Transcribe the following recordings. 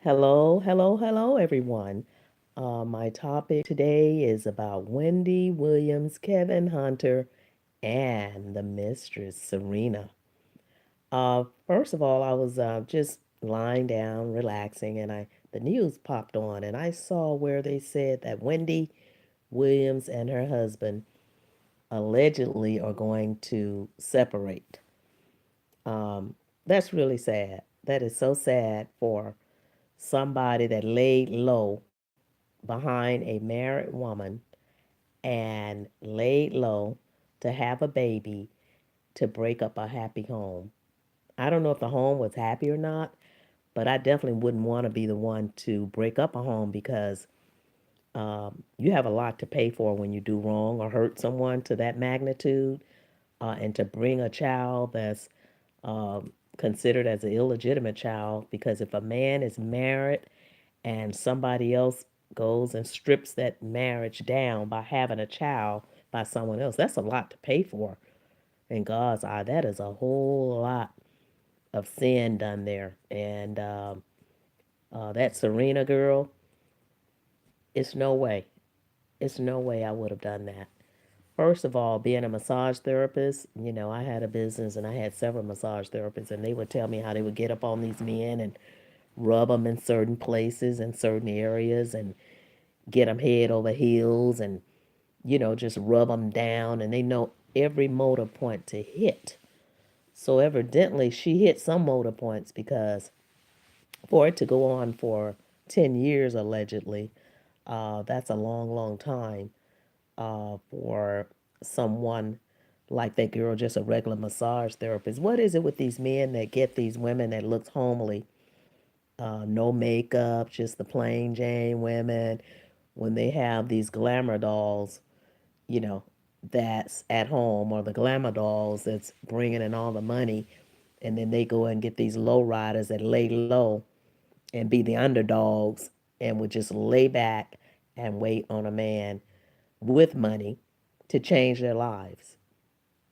Hello, hello, hello, everyone. My topic today is about Wendy Williams, Kevin Hunter, and the mistress, Serena. First of all, I was just lying down, relaxing, and the news popped on, and I saw where they said that Wendy Williams and her husband allegedly are going to separate. That's really sad. That is so sad for somebody that laid low behind a married woman and laid low to have a baby to break up a happy home. I don't know if the home was happy or not, but I definitely wouldn't want to be the one to break up a home because you have a lot to pay for when you do wrong or hurt someone to that magnitude. And to bring a child that's considered as an illegitimate child, because if a man is married and somebody else goes and strips that marriage down by having a child by someone else, that's a lot to pay for. In God's eye, that is a whole lot of sin done there. And that Serena girl, it's no way. It's no way I would have done that. First of all, being a massage therapist, I had a business and I had several massage therapists, and they would tell me how they would get up on these men and rub them in certain places and certain areas and get them head over heels and, just rub them down. And they know every motor point to hit. So evidently, she hit some motor points because for it to go on for 10 years allegedly, that's a long, long time for someone like that girl, just a regular massage therapist. What is it with these men that get these women that looks homely, no makeup, just the plain Jane women, when they have these glamour dolls, you know, that's at home, or the glamour dolls that's bringing in all the money, and then they go and get these low riders that lay low and be the underdogs and would just lay back and wait on a man with money to change their lives.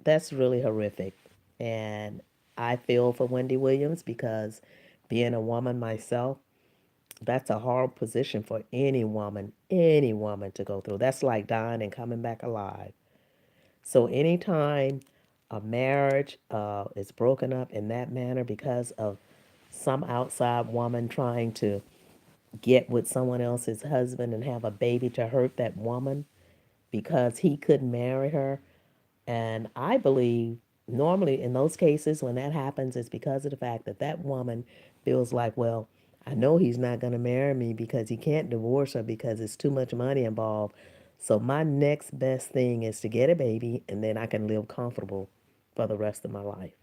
That's really horrific. And I feel for Wendy Williams because being a woman myself, that's a hard position for any woman to go through. That's like dying and coming back alive. So anytime a marriage is broken up in that manner because of some outside woman trying to get with someone else's husband and have a baby to hurt that woman because he couldn't marry her. And I believe normally in those cases when that happens, it's because of the fact that that woman feels like, well, I know he's not going to marry me because he can't divorce her because it's too much money involved. So my next best thing is to get a baby and then I can live comfortable for the rest of my life,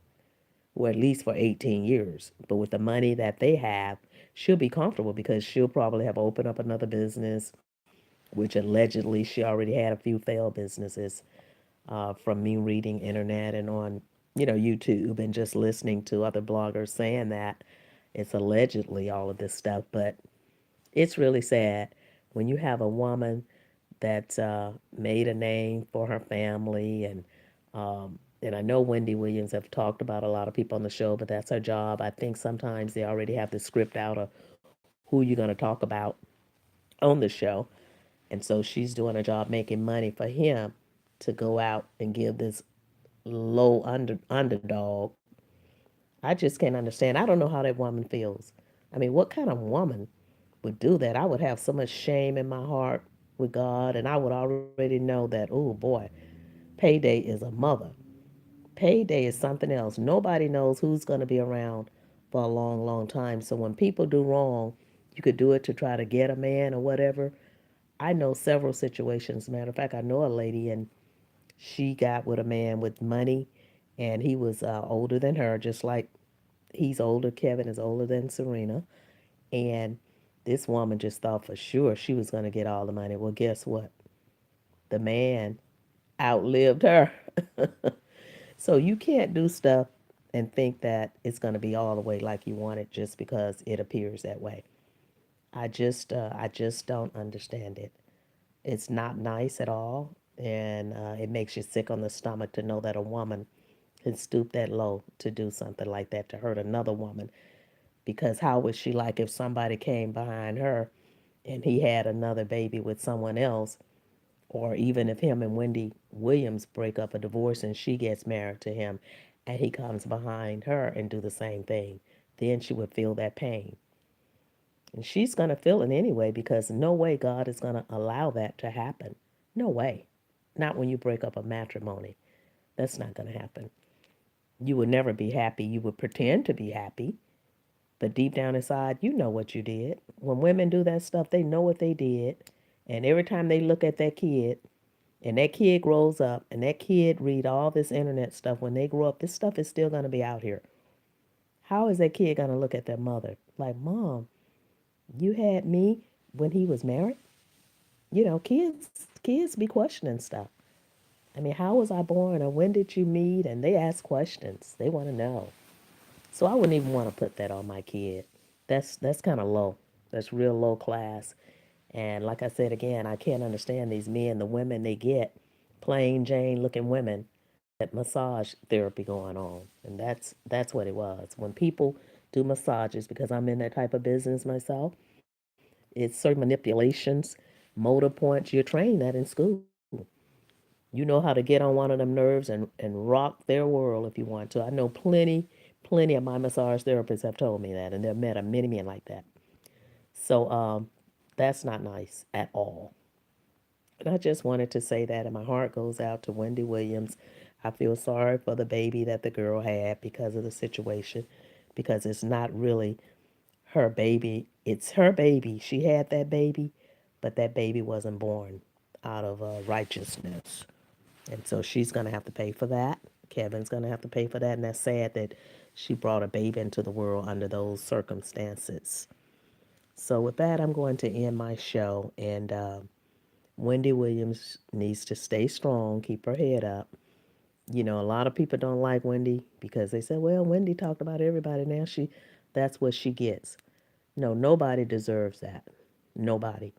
or at least for 18 years. But with the money that they have, she'll be comfortable because she'll probably have opened up another business, which allegedly she already had a few failed businesses from me reading internet and on, YouTube and just listening to other bloggers saying that it's allegedly all of this stuff. But it's really sad when you have a woman that made a name for her family and I know Wendy Williams have talked about a lot of people on the show, but that's her job. I think sometimes they already have the script out of who you're going to talk about on the show. And so she's doing a job making money for him to go out and give this low underdog. I just can't understand. I don't know how that woman feels. I mean, what kind of woman would do that? I would have so much shame in my heart with God, and I would already know that, oh boy, payday is a mother. Payday is something else. Nobody knows who's going to be around for a long, long time. So when people do wrong, you could do it to try to get a man or whatever. I know several situations. Matter of fact, I know a lady and she got with a man with money and he was older than her, just like he's older. Kevin is older than Serena. And this woman just thought for sure she was going to get all the money. Well, guess what? The man outlived her. So you can't do stuff and think that it's going to be all the way like you want it just because it appears that way. I just don't understand it. It's not nice at all, and it makes you sick on the stomach to know that a woman can stoop that low to do something like that to hurt another woman. Because how would she like if somebody came behind her and he had another baby with someone else, or even if him and Wendy Williams break up a divorce and she gets married to him and he comes behind her and do the same thing, then she would feel that pain. And she's going to feel it anyway because no way God is going to allow that to happen. No way. Not when you break up a matrimony. That's not going to happen. You would never be happy. You would pretend to be happy, but deep down inside, you know what you did. When women do that stuff, they know what they did. And every time they look at that kid, and that kid grows up, and that kid read all this internet stuff, when they grow up, this stuff is still going to be out here. How is that kid going to look at their mother? Like, Mom, you had me when he was married? Kids be questioning stuff. I mean, how was I born, or when did you meet? And they ask questions. They want to know. So I wouldn't even want to put that on my kid. That's kind of low. That's real low class. And like I said again, I can't understand these men, the women they get, plain Jane looking women that massage therapy going on. And that's what it was. When people do massages, because I'm in that type of business myself, it's certain manipulations, motor points. You're trained that in school. You know how to get on one of them nerves and rock their world if you want to. I know plenty of my massage therapists have told me that, and they've met a many men like that. So that's not nice at all. And I just wanted to say that, and my heart goes out to Wendy Williams. I feel sorry for the baby that the girl had because of the situation, because it's not really her baby. It's her baby. She had that baby, but that baby wasn't born out of righteousness. And so she's going to have to pay for that. Kevin's going to have to pay for that. And that's sad that she brought a baby into the world under those circumstances. So, with that, I'm going to end my show. And Wendy Williams needs to stay strong, keep her head up. You know, a lot of people don't like Wendy because they say, well, Wendy talked about everybody. Now that's what she gets. No, nobody deserves that. Nobody.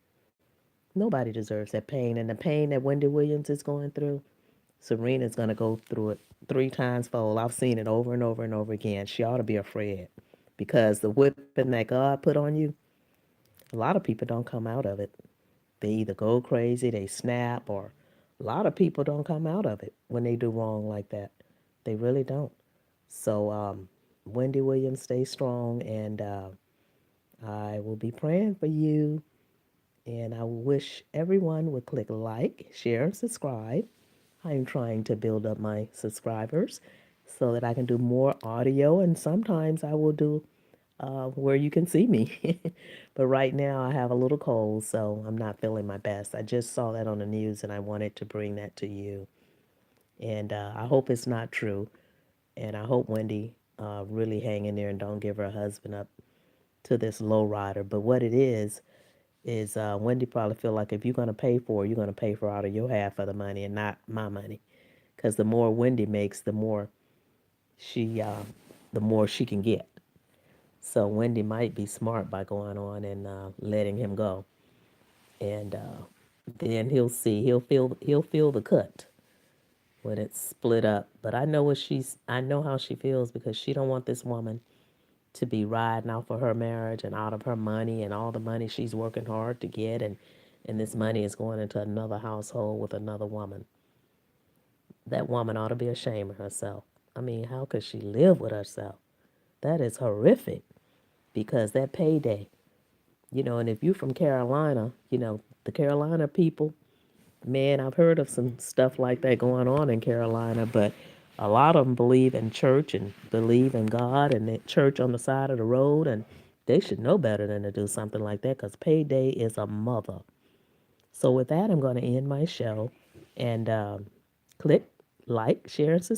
Nobody deserves that pain. And the pain that Wendy Williams is going through, Serena's going to go through it 3 times fold. I've seen it over and over and over again. She ought to be afraid because the whipping that God put on you, a lot of people don't come out of it. They either go crazy, they snap, or a lot of people don't come out of it when they do wrong like that. They really don't. So, Wendy Williams, stay strong, and I will be praying for you. And I wish everyone would click like, share, and subscribe. I'm trying to build up my subscribers so that I can do more audio, and sometimes I will do where you can see me. But right now I have a little cold, so I'm not feeling my best. I just saw that on the news and I wanted to bring that to you. And I hope it's not true. And I hope Wendy really hang in there and don't give her husband up to this low rider. But what it is Wendy probably feel like if you're going to pay for it, you're going to pay for out of your half of the money and not my money. Because the more Wendy makes, she, uh, the more she can get. So Wendy might be smart by going on and letting him go, and then he'll see. He'll feel the cut when it's split up. But I know how she feels because she don't want this woman to be riding off of her marriage and out of her money and all the money she's working hard to get, and this money is going into another household with another woman. That woman ought to be ashamed of herself. I mean, how could she live with herself? That is horrific because that payday, and if you're from Carolina, the Carolina people, man, I've heard of some stuff like that going on in Carolina, but a lot of them believe in church and believe in God and the church on the side of the road, and they should know better than to do something like that because payday is a mother. So with that, I'm going to end my show and click like, share, and subscribe.